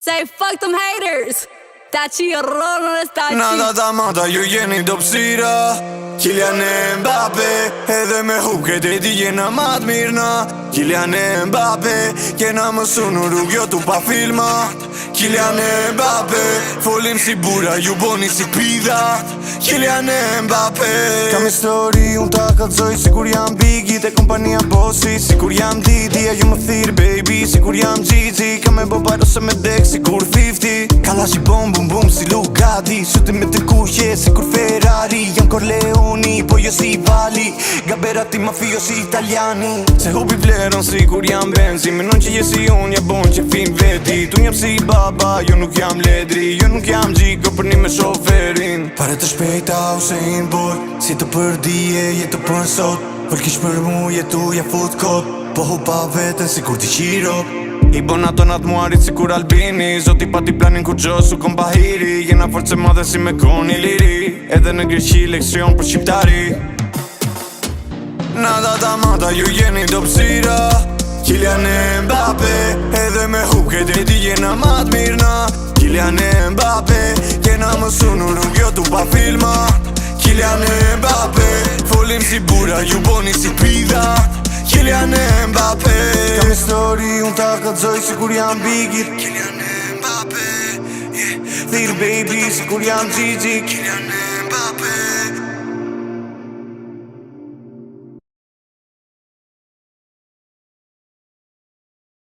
Say fuck them haters. Ta qirronën e sta qi. Nada ta mata ju jeni do psira Kylian Mbappé edhe me hupket e ti jena mat mirna Kylian Mbappé kena mësu në rrug jo tu pa filma Kylian Mbappé folim si bura ju boni si pida Kylian Mbappé Kam histori unë ta kalzoj si kur jam bigi te kompania bossi Si kur jam Didi a ju më thirë baby Si kur jam Gigi kam me bo bajro se me dek si kur 50 Kalla si bom bum bum si Lugati Shuti me të kuqe si kur Ferrari Jam Corleoni po jo si Vali Gaberati mafio si italiani Se hubi vlerën si kur jam Benzi Menon që je si unë ja bon që fin veti Tu njëm si baba jo nuk jam ledri Jo nuk jam gjiko për një me shoferin Pare të shpejta Usain Bolt Si të përdije jetë për sot Për kish për mu jetu ja fut kot Po hupa vetën si kur ti qiro I bon ato natë muarit si kur Albini Zoti pa ti planin kur gjosu kom bahiri Jena force madhe si me koni liri Edhe në Greqi leksion për shqiptari Nada ta mata ju jeni do psira Kylian Mbappé edhe me hupket e ti jena mat mirna Kylian Mbappé kena mësu në rrug jo tu pa filma Kylian Mbappé folim si bura ju boni si pida Kylian Mbappé Kam histori unë ta kalzoj si kur jam bigit Kylian Mbappé Thirë baby si kur jam Gigi Kylian Mbappé